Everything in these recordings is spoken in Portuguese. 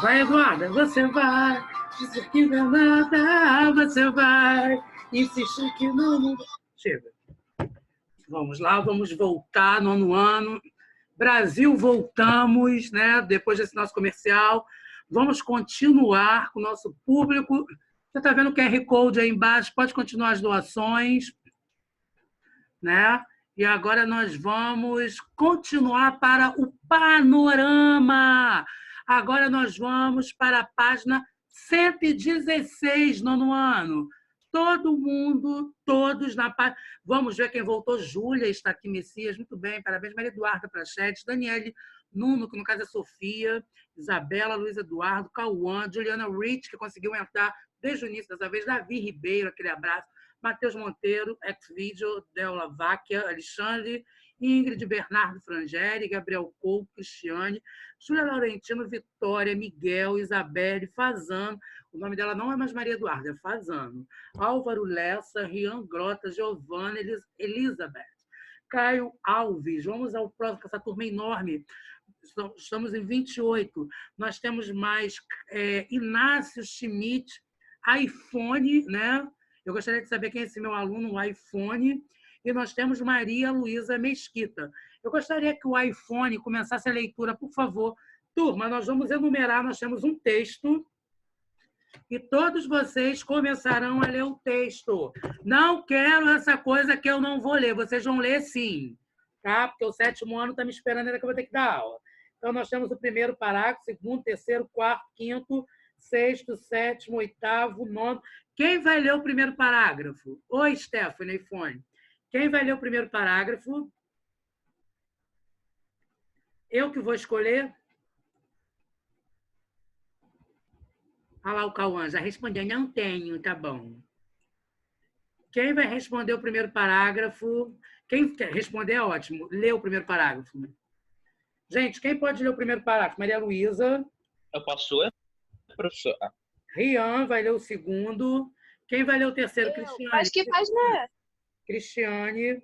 Vai, Eduarda, você vai. Dizer que não é nada, você vai. Insistir que não. Chega. Vamos lá, vamos voltar, nono ano. Brasil, voltamos, né? Depois desse nosso comercial. Vamos continuar com o nosso público. Você está vendo o QR Code aí embaixo? Pode continuar as doações, né? E agora nós vamos continuar para o panorama. Agora nós vamos para a página 116, nono ano. Todo mundo, todos na página. Vamos ver quem voltou. Júlia está aqui, Messias, muito bem, parabéns. Maria Eduarda Prachedes, Daniele Nuno, que no caso é Sofia, Isabela, Luiz Eduardo, Cauã, Juliana Rich, que conseguiu entrar desde o início dessa vez, Davi Ribeiro, aquele abraço. Matheus Monteiro, Xvideo, Deula Váquia, Alexandre, Ingrid, Bernardo Frangeri, Gabriel Couto, Cristiane, Júlia Laurentino, Vitória, Miguel, Isabelle, Fazano, o nome dela não é mais Maria Eduarda, é Fazano, Álvaro Lessa, Rian Grota, Giovana, Elizabeth, Caio Alves, vamos ao próximo, que essa turma é enorme, estamos em 28, nós temos mais Inácio Schmidt, iPhone, né? Eu gostaria de saber quem é esse meu aluno, o iPhone. E nós temos Maria Luísa Mesquita. Eu gostaria que o iPhone começasse a leitura, por favor. Turma, nós vamos enumerar, nós temos um texto e todos vocês começarão a ler o texto. Não quero essa coisa que eu não vou ler, vocês vão ler sim, tá? Porque o 7º ano está me esperando ainda que eu vou ter que dar aula. Então, nós temos o primeiro parágrafo, segundo, terceiro, quarto, quinto, sexto, sétimo, oitavo, nono. Quem vai ler o primeiro parágrafo? Oi, Stephanie, iPhone. Quem vai ler o primeiro parágrafo? Eu que vou escolher? Olha lá o Cauã, já respondeu. Não tenho, tá bom. Quem vai responder o primeiro parágrafo? Quem quer responder é ótimo. Lê o primeiro parágrafo. Gente, quem pode ler o primeiro parágrafo? Maria Luísa. Eu posso ler, professor? Rian vai ler o segundo. Quem vai ler o terceiro? Cristiane. Acho que faz, né? Cristiane.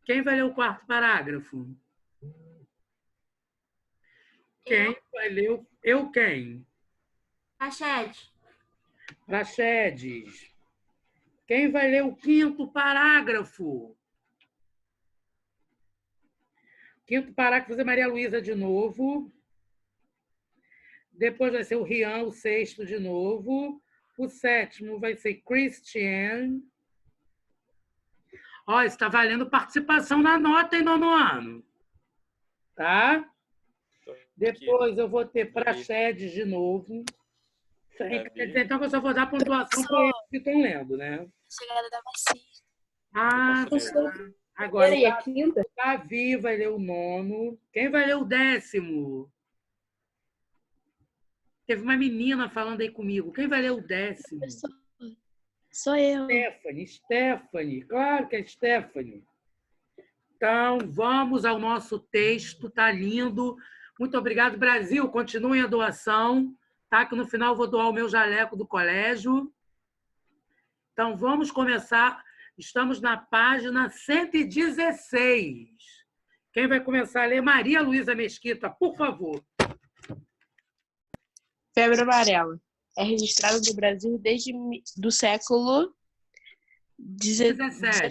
Quem vai ler o quarto parágrafo? Quem vai ler o... Eu quem? Praxedes. Praxedes. Quem vai ler o quinto parágrafo? Quinto parágrafo é Maria Luísa de novo. Depois vai ser o Rian, o sexto de novo. O sétimo vai ser Christiane. Ó, está valendo participação na nota, hein, nono ano? Tá? Depois eu vou ter Praxedes de novo. Quer dizer, então, eu só vou dar pontuação para eles que estão lendo, né? Chegada da Macia. Ah, tá. Agora, E a quinta? o Davi vai ler o nono. Quem vai ler o décimo? Teve uma menina falando aí comigo. Quem vai ler o décimo? Sou eu. Stephanie. Claro que é Stephanie. Então, vamos ao nosso texto. Tá lindo. Muito obrigado, Brasil. Continuem a doação, tá? Que no final eu vou doar o meu jaleco do colégio. Então, vamos começar. Estamos na página 116. Quem vai começar a ler? Maria Luísa Mesquita, por favor. Febre amarela. É registrada no Brasil desde do século 17.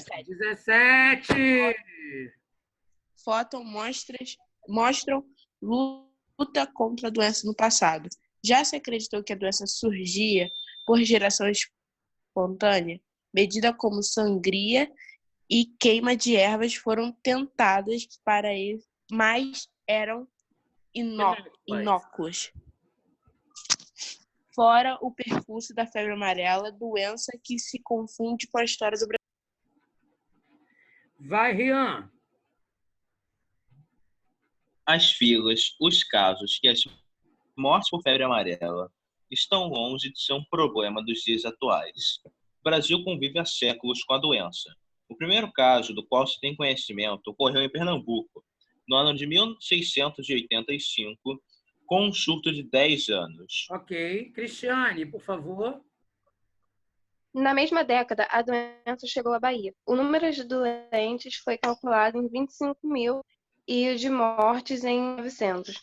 Fotos mostram luta contra a doença no passado. Já se acreditou que a doença surgia por geração espontânea, medida como sangria e queima de ervas foram tentadas para ele, mas eram inócuas. Fora o percurso da febre amarela, doença que se confunde com a história do Brasil. Vai, Rian. As filas, os casos e as mortes por febre amarela estão longe de ser um problema dos dias atuais. O Brasil convive há séculos com a doença. O primeiro caso do qual se tem conhecimento ocorreu em Pernambuco, no ano de 1685, com um surto de 10 anos. Ok. Cristiane, por favor. Na mesma década, a doença chegou à Bahia. O número de doentes foi calculado em 25 mil e o de mortes em 900.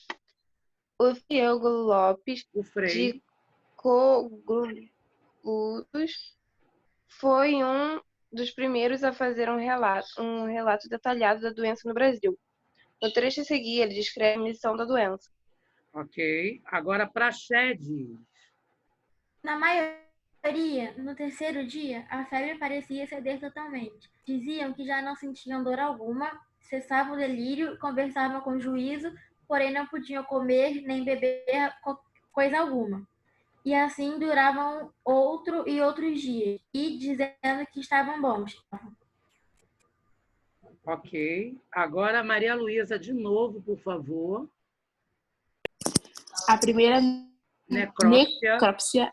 O Diego Lopes O Frei. de Cogludos foi um dos primeiros a fazer um relato detalhado da doença no Brasil. No trecho a seguir, ele descreve a missão da doença. Ok. Agora, Praxedes. Na maioria, no terceiro dia, a febre parecia ceder totalmente. Diziam que já não sentiam dor alguma, cessava o delírio, conversavam com juízo, porém não podiam comer nem beber coisa alguma. E assim duravam outro e outros dias, e dizendo que estavam bons. Ok. Agora, Maria Luísa, de novo, por favor. A primeira Necrópsia. necrópsia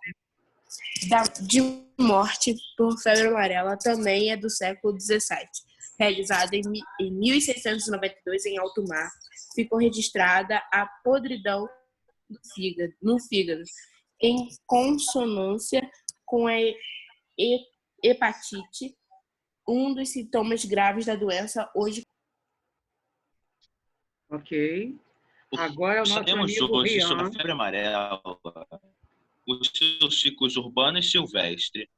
de morte por febre amarela também é do século XVII. Realizada em 1692 em alto mar, ficou registrada a podridão no fígado, em consonância com a hepatite, um dos sintomas graves da doença hoje. Ok. Agora, o nosso Sabemos amigo hoje sobre a Rian. febre amarela, os seus ciclos urbano e silvestre.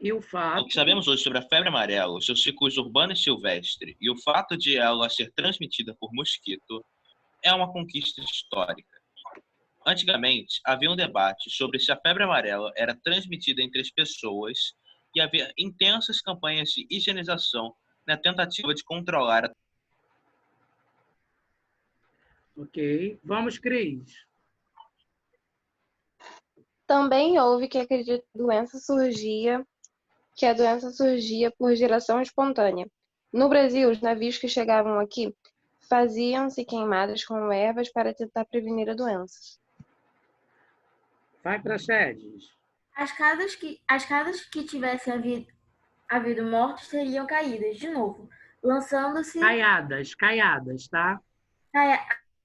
E o O fato. que sabemos hoje sobre a febre amarela, os seus ciclos urbano e silvestre, e o fato de ela ser transmitida por mosquito, é uma conquista histórica. Antigamente, havia um debate sobre se a febre amarela era transmitida entre as pessoas e havia intensas campanhas de higienização na tentativa de controlar a... Ok. Vamos, Cris. Também houve que acreditar que a doença surgia por geração espontânea. No Brasil, os navios que chegavam aqui faziam-se queimadas com ervas para tentar prevenir a doença. Vai, Praxedes. As casas que tivessem havido mortes teriam caídas de novo, lançando-se Caiadas, tá?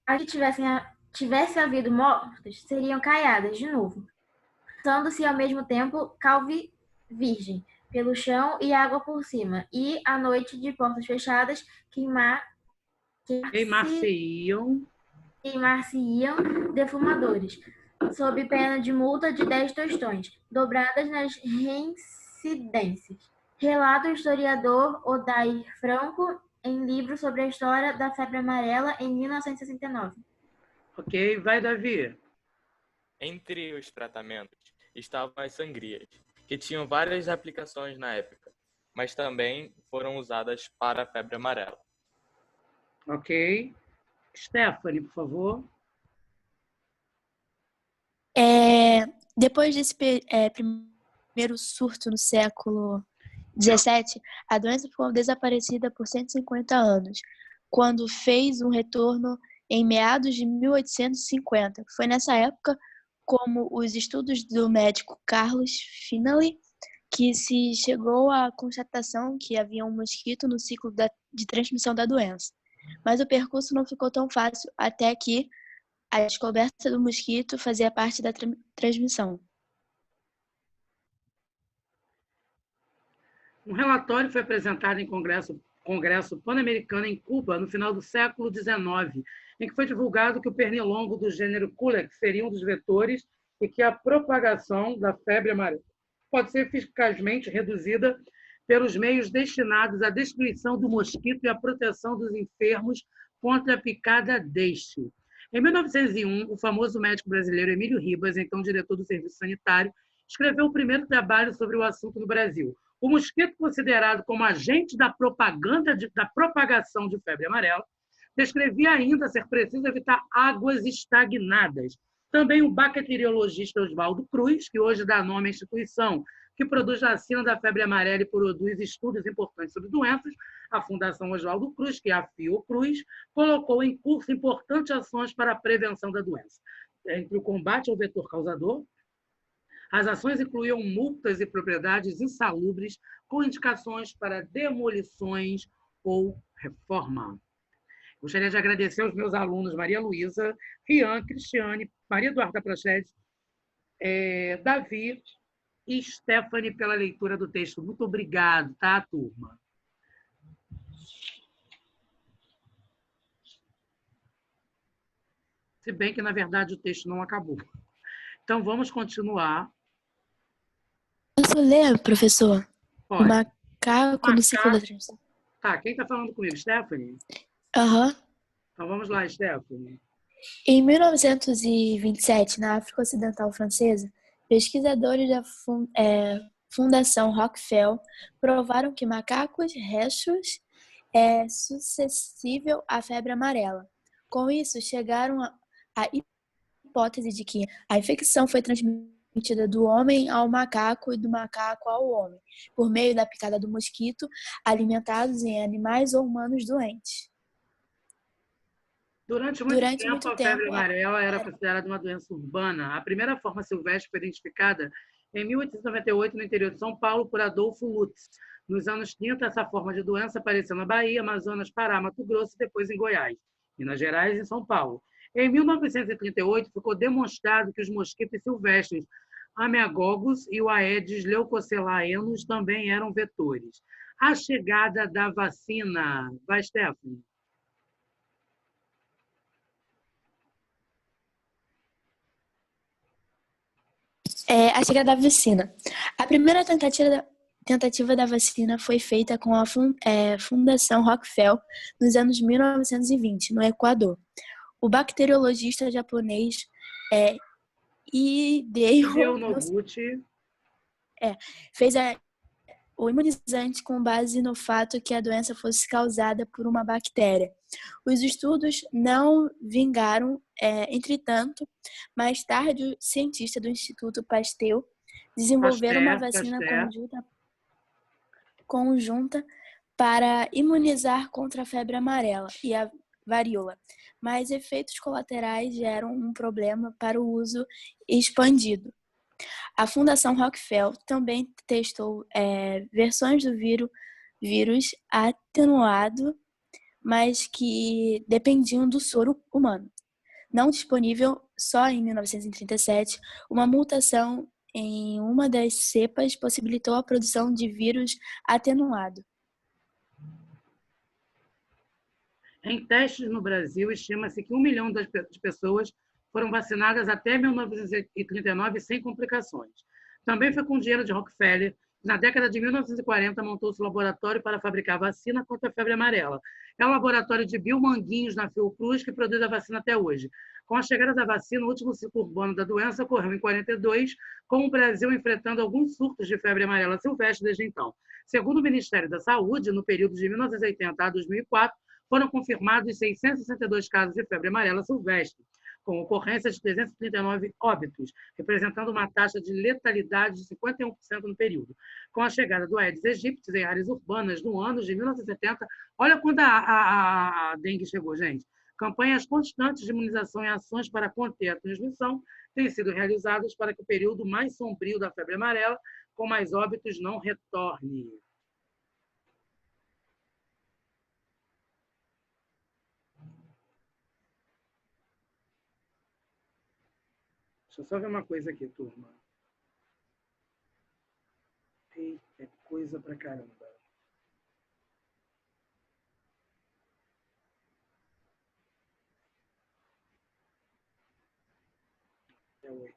as que tivesse havido mortes seriam caiadas de novo, lançando-se ao mesmo tempo calve virgem pelo chão e água por cima, e à noite de portas fechadas Queimar-se-iam. queimar-se-iam defumadores, sob pena de multa de 10 tostões, dobradas nas reincidências. Relata o historiador Odair Franco em livro sobre a história da febre amarela em 1969. Ok. Vai, Davi. Entre os tratamentos estavam as sangrias, que tinham várias aplicações na época, mas também foram usadas para a febre amarela. Ok. Stephanie, por favor. Depois desse primeiro surto no século XVII, a doença ficou desaparecida por 150 anos, quando fez um retorno em meados de 1850. Foi nessa época, como os estudos do médico Carlos Finlay, que se chegou à constatação que havia um mosquito no ciclo de transmissão da doença. Mas o percurso não ficou tão fácil até que a descoberta do mosquito fazia parte da transmissão. Um relatório foi apresentado em Congresso Pan-Americano em Cuba no final do século XIX, em que foi divulgado que o pernilongo do gênero Culex seria um dos vetores e que a propagação da febre amarela pode ser eficazmente reduzida pelos meios destinados à destruição do mosquito e à proteção dos enfermos contra a picada deste. Em 1901, o famoso médico brasileiro Emílio Ribas, então diretor do Serviço Sanitário, escreveu o primeiro trabalho sobre o assunto no Brasil. O mosquito, considerado como agente da propagação de febre amarela, descrevia ainda ser preciso evitar águas estagnadas. Também o bacteriologista Oswaldo Cruz, que hoje dá nome à instituição que produz vacina da febre amarela e produz estudos importantes sobre doenças, a Fundação Oswaldo Cruz, que é a Fiocruz, colocou em curso importantes ações para a prevenção da doença. Entre o combate ao vetor causador, as ações incluíam multas e propriedades insalubres com indicações para demolições ou reforma. Gostaria de agradecer aos meus alunos Maria Luísa, Rian, Cristiane, Maria Eduarda Praxedes, Davi e Stephanie pela leitura do texto. Muito obrigado, tá, turma? Se bem que, na verdade, o texto não acabou. Então, vamos continuar. Posso ler, professor? O Pode. macaco no ciclo da transmissão. Tá, quem está falando comigo? Stephanie? Aham. Então, vamos lá, Stephanie. Em 1927, na África Ocidental Francesa, pesquisadores da Fundação Rockefeller provaram que macacos rechos é suscetível à febre amarela. Com isso, chegaram à hipótese de que a infecção foi transmitida do homem ao macaco e do macaco ao homem, por meio da picada do mosquito, alimentados em animais ou humanos doentes. Durante muito tempo, a febre amarela era considerada uma doença urbana. A primeira forma silvestre foi identificada em 1898 no interior de São Paulo por Adolfo Lutz. Nos anos 30, essa forma de doença apareceu na Bahia, Amazonas, Pará, Mato Grosso e depois em Goiás, Minas Gerais e em São Paulo. Em 1938, ficou demonstrado que os mosquitos silvestres Ameagogos e o Aedes leucocelaenos também eram vetores. A chegada da vacina. Vai, Stephanie. A chegada da vacina. A primeira tentativa da vacina foi feita com a Fundação Rockefeller nos anos 1920, no Equador. O bacteriologista japonês Hideo Noguchi fez o imunizante com base no fato que a doença fosse causada por uma bactéria. Os estudos não vingaram, entretanto, mais tarde, os cientistas do Instituto Pasteur desenvolveram uma vacina conjunta para imunizar contra a febre amarela e a varíola, mas efeitos colaterais geram um problema para o uso expandido. A Fundação Rockefeller também testou versões do vírus atenuado, mas que dependiam do soro humano. Não disponível só em 1937, uma mutação em uma das cepas possibilitou a produção de vírus atenuado. Em testes no Brasil, estima-se que 1 milhão de pessoas foram vacinadas até 1939 sem complicações. Também foi com dinheiro de Rockefeller. Na década de 1940, montou-se um laboratório para fabricar vacina contra a febre amarela. É o laboratório de Bill Manguinhos, na Fiocruz, que produz a vacina até hoje. Com a chegada da vacina, o último ciclo urbano da doença ocorreu em 42, com o Brasil enfrentando alguns surtos de febre amarela silvestre desde então. Segundo o Ministério da Saúde, no período de 1980 a 2004, foram confirmados 662 casos de febre amarela silvestre, com ocorrência de 339 óbitos, representando uma taxa de letalidade de 51% no período. Com a chegada do Aedes aegypti em áreas urbanas no ano de 1970, olha quando a dengue chegou, gente. Campanhas constantes de imunização e ações para conter a transmissão têm sido realizadas para que o período mais sombrio da febre amarela, com mais óbitos, não retorne. Deixa eu só ver uma coisa aqui, turma. Eita, é coisa pra caramba. É 8.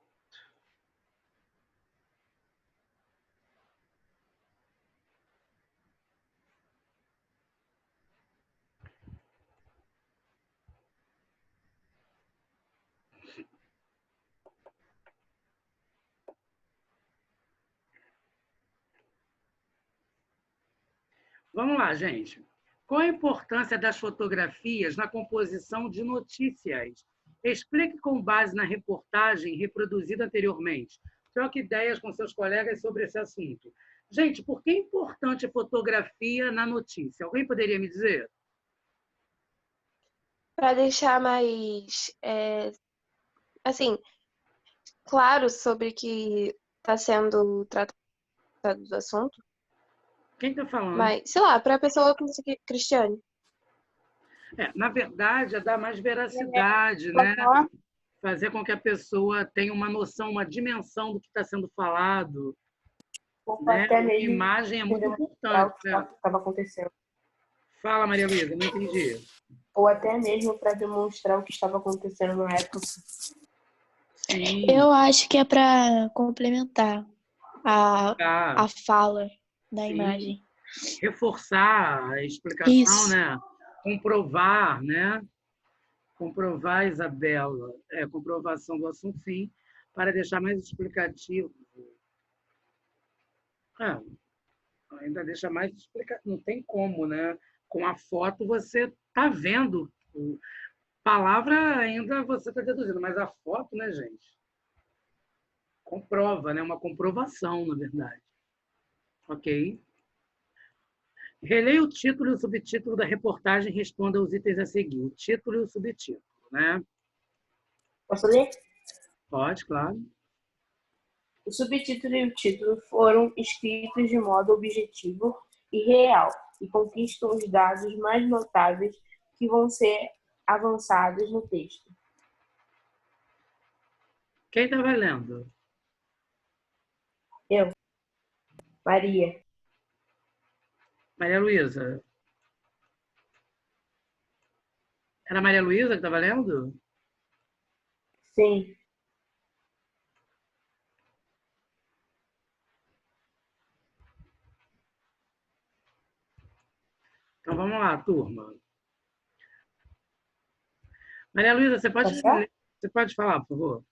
Vamos lá, gente. Qual a importância das fotografias na composição de notícias? Explique com base na reportagem reproduzida anteriormente. Troque ideias com seus colegas sobre esse assunto. Gente, por que é importante a fotografia na notícia? Alguém poderia me dizer? Para deixar mais, claro sobre que está sendo tratado do assunto. Quem está falando? Mas, sei lá, para a pessoa Cristiane. Na verdade, é dar mais veracidade, né? fazer com que a pessoa tenha uma noção, uma dimensão do que está sendo falado, Ou né? até A mesmo imagem é muito demonstrar o importante, que né? estava acontecendo. Fala, Maria Luísa, não entendi. Ou até mesmo para demonstrar o que estava acontecendo na época. Sim, Eu acho que é para complementar tá. a fala da Sim. imagem. Reforçar a explicação, Isso. né? Comprovar, né? Comprovar, Isabela, comprovação do assunto, sim, para deixar mais explicativo. Ah, ainda deixa mais explicativo. Não tem como, né? Com a foto você está vendo. Palavra ainda você está deduzindo, mas a foto, né, gente? Comprova, né? Uma comprovação, na verdade. Ok? Releia o título e o subtítulo da reportagem e responda aos itens a seguir. O título e o subtítulo, né? Posso ler? Pode, claro. O subtítulo e o título foram escritos de modo objetivo e real e conquistam os dados mais notáveis que vão ser avançados no texto. Quem está valendo? Eu, Maria, Maria Luísa. Era a Maria Luísa que estava lendo? sim, Então vamos lá, turma. Maria Luísa, tá certo? você pode falar, por favor?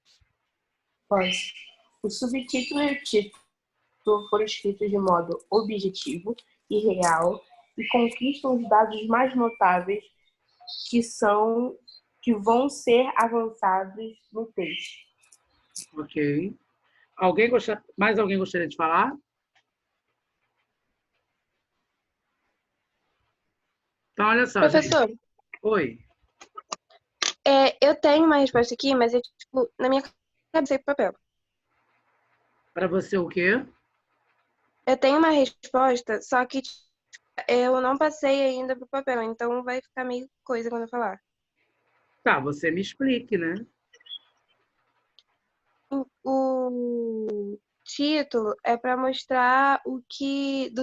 Posso. O subtítulo e o título foram escritos de modo objetivo e real e conquistam os dados mais notáveis que vão ser avançados no texto. Ok. Mais alguém gostaria de falar? Então, olha só, gente. Professor, Oi. eu tenho uma resposta aqui, mas é tipo, na minha cabeça e papel. Para você o quê? Eu tenho uma resposta, só que eu não passei ainda pro papel, então vai ficar meio coisa quando eu falar. Tá, você me explique, né? O título é para mostrar do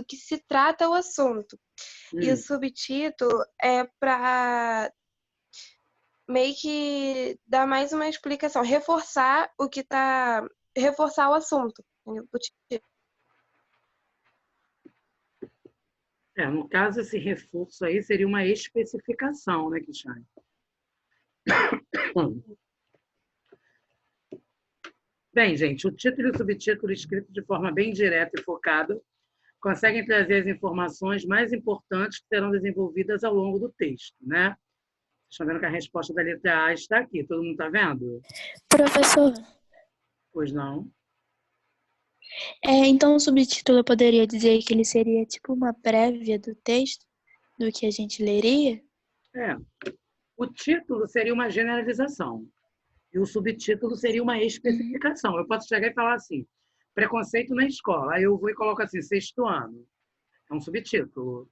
que se trata o assunto. E o subtítulo é para meio que dar mais uma explicação, reforçar o assunto, entendeu? O título. No caso, esse reforço aí seria uma especificação, né, Cristiane? Bem, gente, o título e o subtítulo escrito de forma bem direta e focada conseguem trazer as informações mais importantes que serão desenvolvidas ao longo do texto, né? Estão vendo que a resposta da letra A está aqui. Todo mundo está vendo? Professor, Pois não. então o subtítulo eu poderia dizer que ele seria tipo uma prévia do texto, do que a gente leria? O título seria uma generalização e o subtítulo seria uma especificação. Eu posso chegar e falar assim, preconceito na escola. Aí eu vou e coloco assim, 6º ano. É um subtítulo.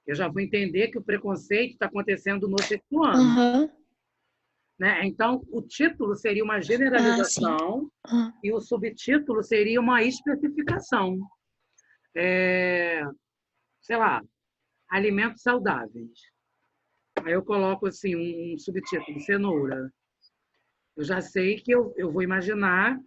Eu já vou entender que o preconceito está acontecendo no 6º ano. Aham. Né? Então, o título seria uma Ah, sim. generalização Ah. e o subtítulo seria uma especificação. Sei lá, alimentos saudáveis. Aí eu coloco assim um subtítulo, cenoura. Eu já sei que eu vou imaginar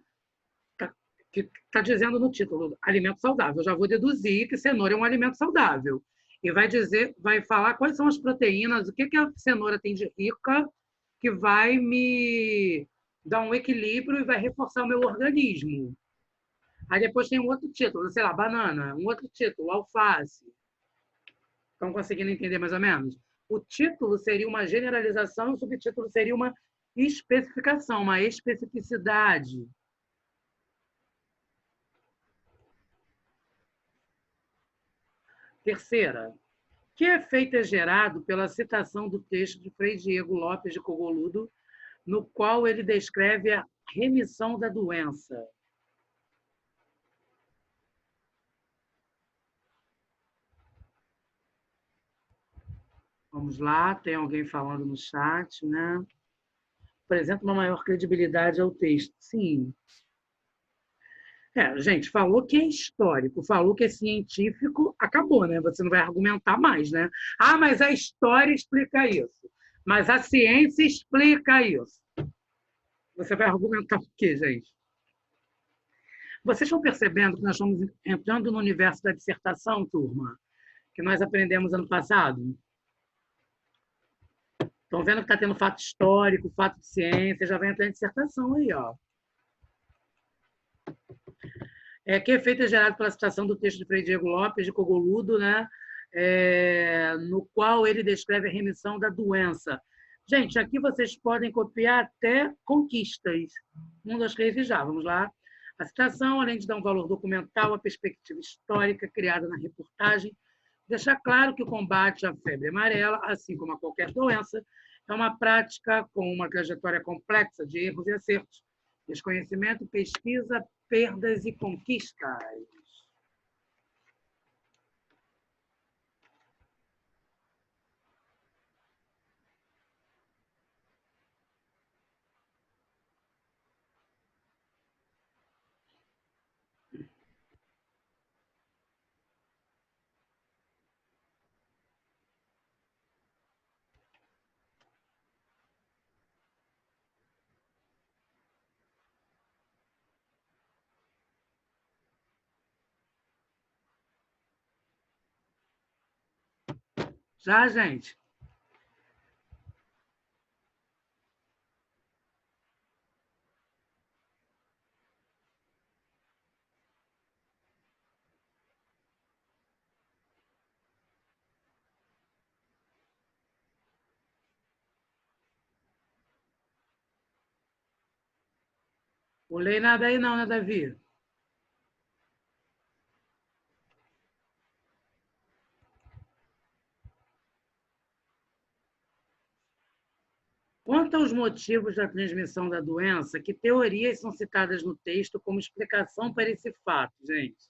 que está dizendo no título alimento saudável. Eu já vou deduzir que cenoura é um alimento saudável. E vai falar quais são as proteínas, o que a cenoura tem de rica que vai me dar um equilíbrio e vai reforçar o meu organismo. Aí depois tem um outro título, sei lá, banana, um outro título, alface. Estão conseguindo entender mais ou menos? O título seria uma generalização, o subtítulo seria uma especificação, uma especificidade. Terceira, que efeito é gerado pela citação do texto de Frei Diego Lopes de Cogoludo, no qual ele descreve a remissão da doença? Vamos lá, tem alguém falando no chat, né? apresenta uma maior credibilidade ao texto. Sim. Gente, falou que é histórico, falou que é científico, acabou, né? Você não vai argumentar mais, né? Ah, mas a história explica isso. Mas a ciência explica isso. Você vai argumentar o quê, gente? Vocês estão percebendo que nós estamos entrando no universo da dissertação, turma? Que nós aprendemos ano passado? Estão vendo que está tendo fato histórico, fato de ciência, já vai entrar em dissertação aí, ó. Que efeito é gerado pela citação do texto de Frei Diego Lopes, de Cogoludo, né? No qual ele descreve a remissão da doença. Gente, aqui vocês podem copiar até conquistas. Um, dois, três e já. Vamos lá. A citação, além de dar um valor documental à perspectiva histórica criada na reportagem, deixa claro que o combate à febre amarela, assim como a qualquer doença, é uma prática com uma trajetória complexa de erros e acertos, desconhecimento, pesquisa, perdas e conquistas. Já, gente? Pulei nada aí não, né, Davi? Quanto aos motivos da transmissão da doença, que teorias são citadas no texto como explicação para esse fato, gente?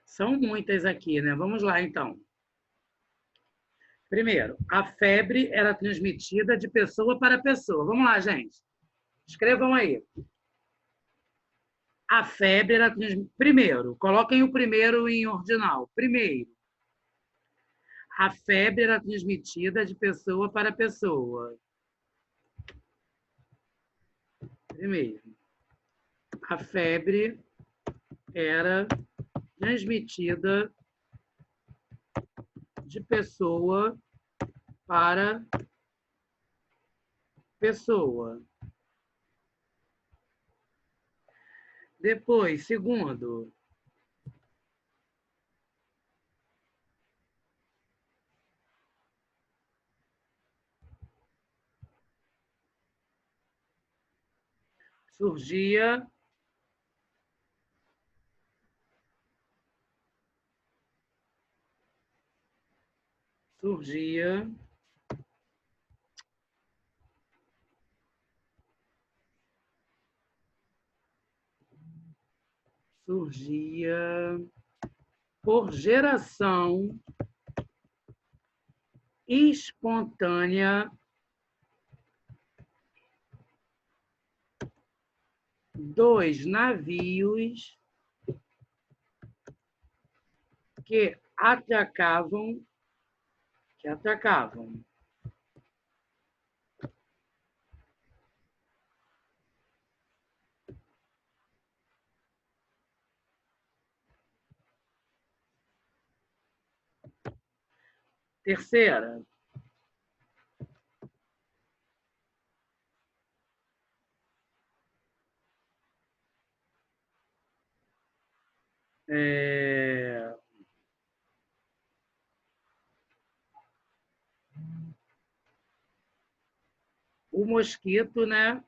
São muitas aqui, né? Vamos lá, então. Primeiro, a febre era transmitida de pessoa para pessoa. Vamos lá, gente. Escrevam aí. A febre era transmitida... Primeiro, coloquem o primeiro em ordinal. Primeiro, a febre era transmitida de pessoa para pessoa. Primeiro, a febre era transmitida de pessoa para pessoa. Depois, segundo, surgia por geração espontânea dos navios que atacavam. Terceira, o mosquito, né?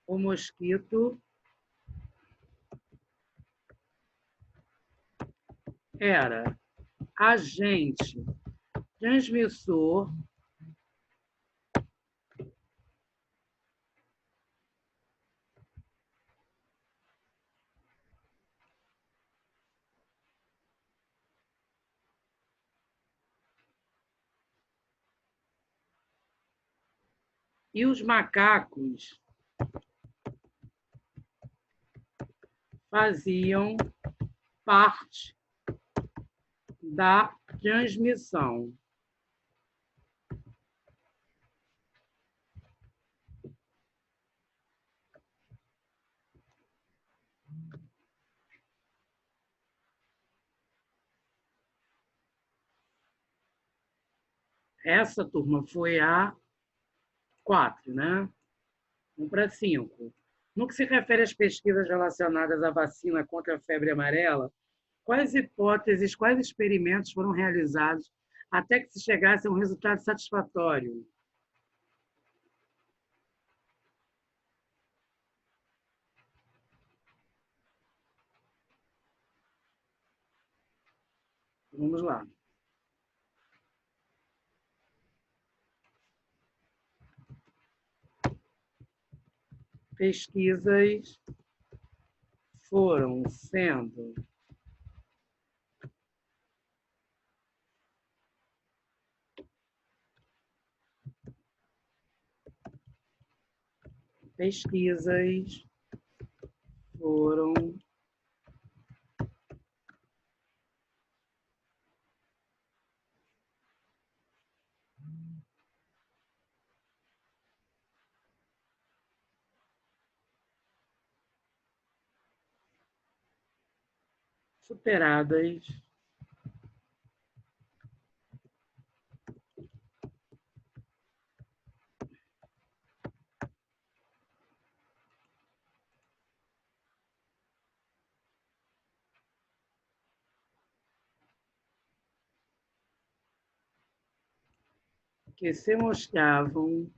O mosquito era agente transmissor e os macacos faziam parte da transmissão. Essa turma foi a 4, né? 1 para 5. No que se refere às pesquisas relacionadas à vacina contra a febre amarela, quais hipóteses, quais experimentos foram realizados até que se chegasse a um resultado satisfatório? Vamos lá. Pesquisas foram sendo pesquisas foram superadas que se mostravam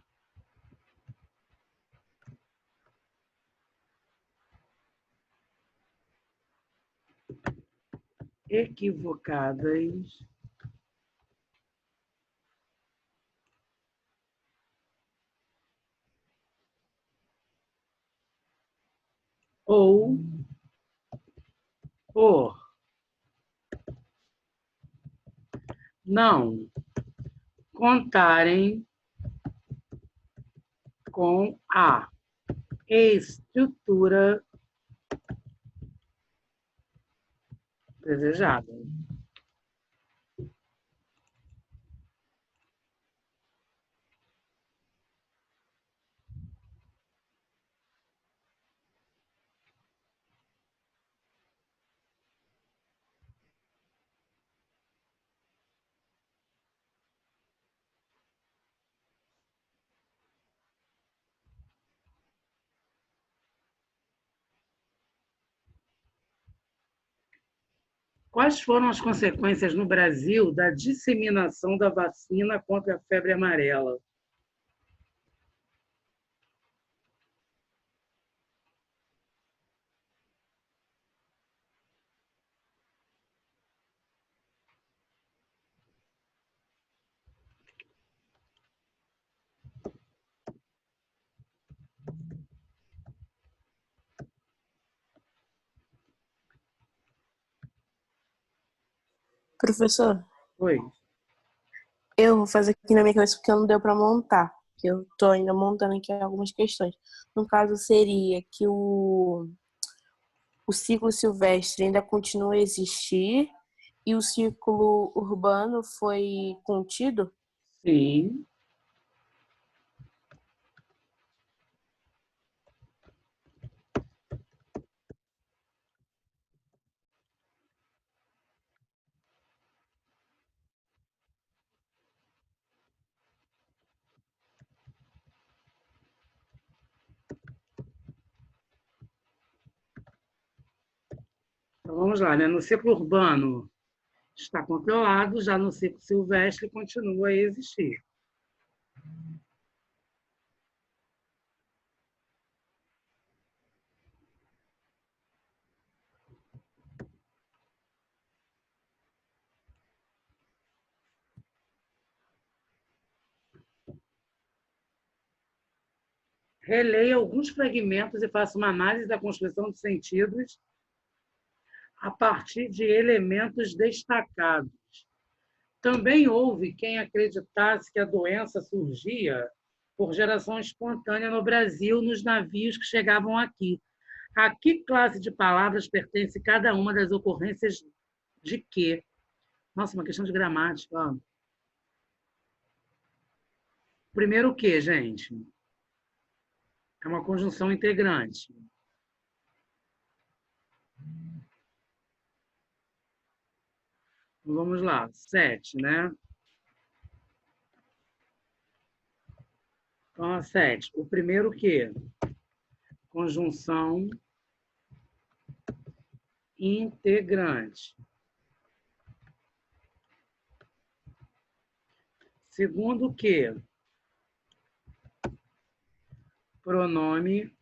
equivocadas ou por não contarem com a estrutura desejada. Quais foram as consequências no Brasil da disseminação da vacina contra a febre amarela? Professor, Oi. eu vou fazer aqui na minha cabeça porque não deu para montar, que eu tô ainda montando aqui algumas questões. No caso, seria que o ciclo silvestre ainda continua a existir e o ciclo urbano foi contido? Sim. Então, vamos lá, né? No ciclo urbano está controlado, já no ciclo silvestre continua a existir. Releia alguns fragmentos e faça uma análise da construção de sentidos a partir de elementos destacados. Também houve quem acreditasse que a doença surgia por geração espontânea no Brasil, nos navios que chegavam aqui. A que classe de palavras pertence cada uma das ocorrências de quê? Nossa, uma questão de gramática. Ó. Primeiro o quê, gente? É uma conjunção integrante. Vamos lá, 7, né? Então, a 7. O primeiro o quê? Conjunção integrante. Segundo o quê? Pronome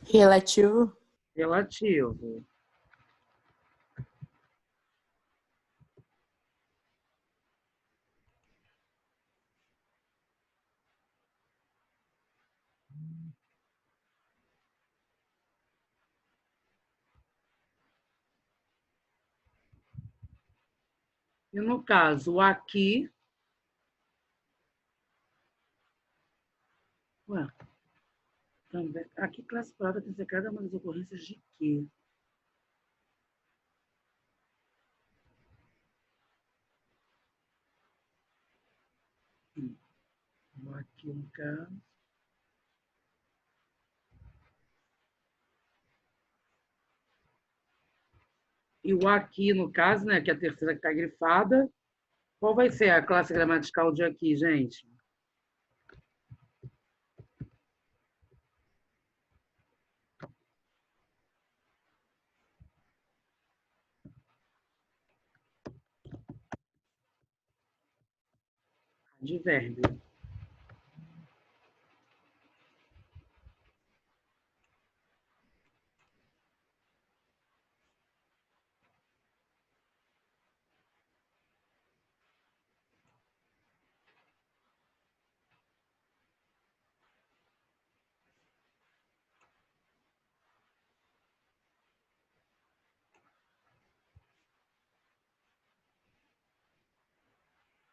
Relativo. relativo. E no caso, aqui... Ué, também, aqui classe palavra tem que ser cada uma das ocorrências de quê? Aqui no caso... E o aqui, no caso, né, que é a terceira que está grifada, qual vai ser a classe gramatical de aqui, gente? Advérbio.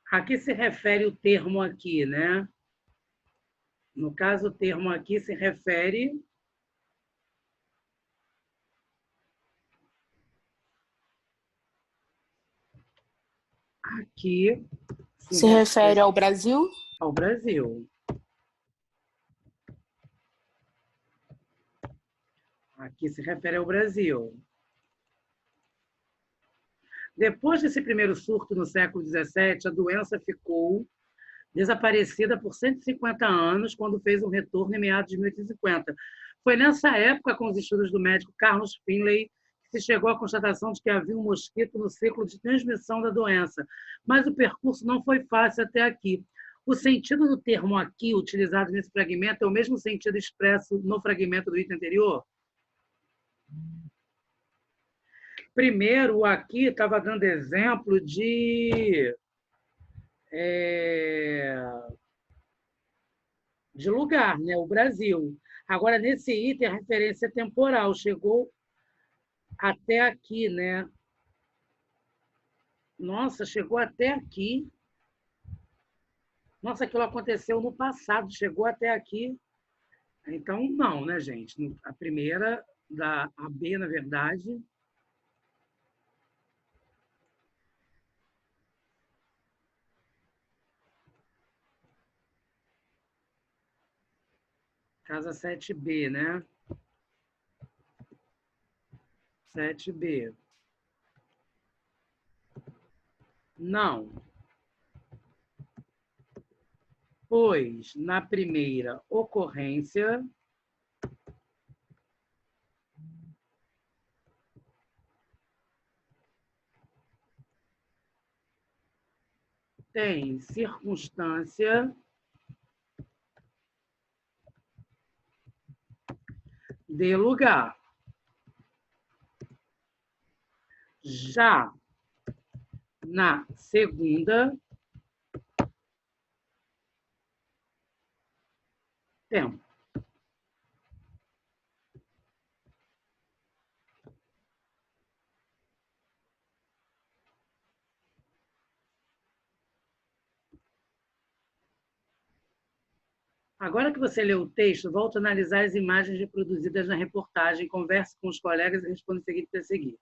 A que se refere o termo aqui, né? No caso, o termo aqui se refere... Aqui Se refere ao Brasil? Ao Brasil. Aqui se refere ao Brasil. Depois desse primeiro surto no século XVII, a doença ficou desaparecida por 150 anos, quando fez um retorno em meados de 1850. Foi nessa época, com os estudos do médico Carlos Finlay, que se chegou à constatação de que havia um mosquito no ciclo de transmissão da doença. Mas o percurso não foi fácil até aqui. O sentido do termo aqui, utilizado nesse fragmento, é o mesmo sentido expresso no fragmento do item anterior? Primeiro, o aqui estava dando exemplo de lugar, né? O Brasil. Agora, nesse item, a referência é temporal, chegou até aqui, né? Nossa, chegou até aqui. Nossa, aquilo aconteceu no passado, chegou até aqui. Então, não, né, gente? A primeira, a B, na verdade... Casa 7B, né? 7B. Não. Pois, na primeira ocorrência, tem circunstância de lugar. Já na segunda, Tempo. Agora que você leu o texto, volte a analisar as imagens reproduzidas na reportagem, converse com os colegas e responda o seguinte a seguir.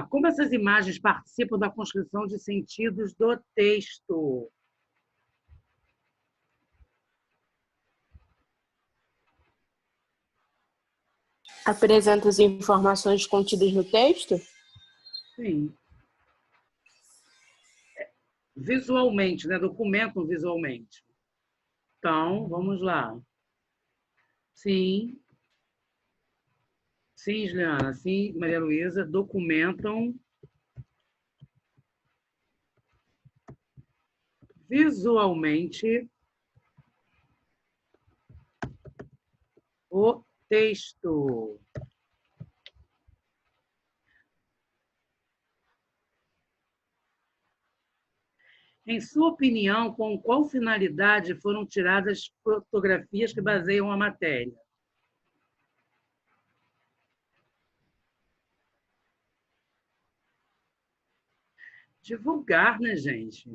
Como essas imagens participam da construção de sentidos do texto? Apresenta as informações contidas no texto? Sim. Visualmente, né? Documentam visualmente. Então, vamos lá. Sim. Sim, Juliana. Sim, Maria Luísa. Documentam visualmente o texto. Em sua opinião, com qual finalidade foram tiradas fotografias que baseiam a matéria? Divulgar, né, gente?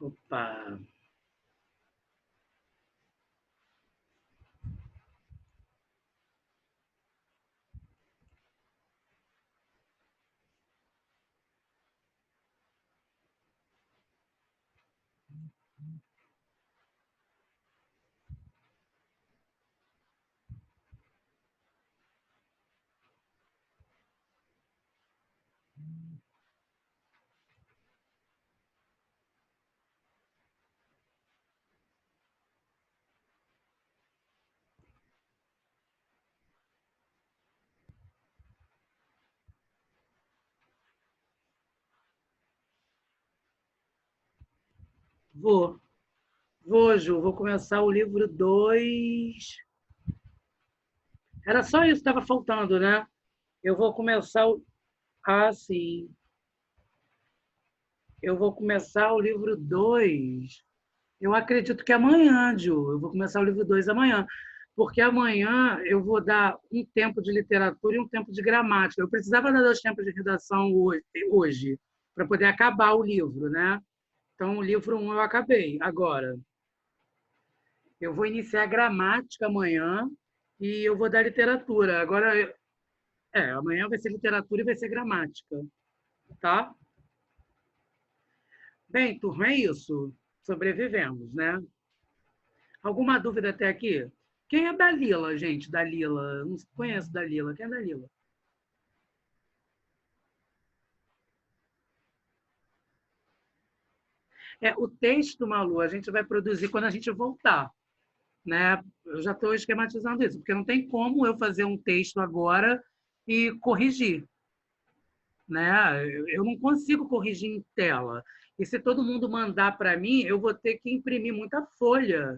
Opa! Vou, Ju, vou começar o livro 2. Era só isso que estava faltando, né? Eu vou começar o... sim. Eu vou começar o livro 2. Eu acredito que amanhã, Ju. Eu vou começar o livro 2 amanhã. Porque amanhã eu vou dar um tempo de literatura e um tempo de gramática. Eu precisava dar 2 tempos de redação hoje para poder acabar o livro, né? Então, o livro 1 eu acabei. Agora, eu vou iniciar a gramática amanhã e eu vou dar literatura. Agora, amanhã vai ser literatura e vai ser gramática, tá? Bem, turma, é isso. Sobrevivemos, né? Alguma dúvida até aqui? Quem é Dalila, gente? Dalila. Não conheço Dalila. Quem é Dalila? O texto, Malu, a gente vai produzir quando a gente voltar, né? Eu já estou esquematizando isso, porque não tem como eu fazer um texto agora e corrigir, né? Eu não consigo corrigir em tela. E se todo mundo mandar para mim, eu vou ter que imprimir muita folha.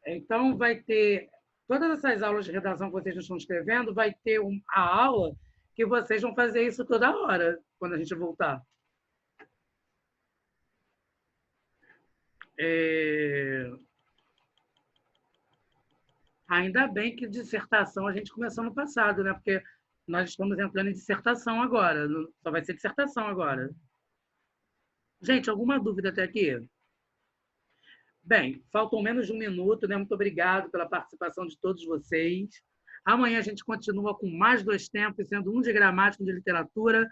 Então, vai ter todas essas aulas de redação que vocês estão escrevendo, vai ter a aula que vocês vão fazer isso toda hora, quando a gente voltar. Ainda bem que dissertação a gente começou no passado, né? Porque nós estamos entrando em dissertação agora. Só vai ser dissertação agora. Gente, alguma dúvida até aqui? Bem, faltam menos de 1 minuto, né? Muito obrigado pela participação de todos vocês. Amanhã a gente continua com mais 2 tempos, sendo um de gramática e um de literatura.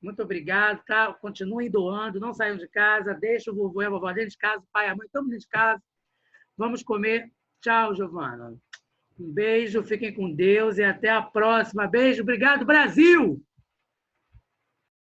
Muito obrigado, tá? Continuem doando, não saiam de casa, deixa o vovô e a vovó dentro de casa, o pai e a mãe, todo mundo dentro de casa. Vamos comer. Tchau, Giovana. Um beijo, fiquem com Deus e até a próxima. Beijo, obrigado, Brasil!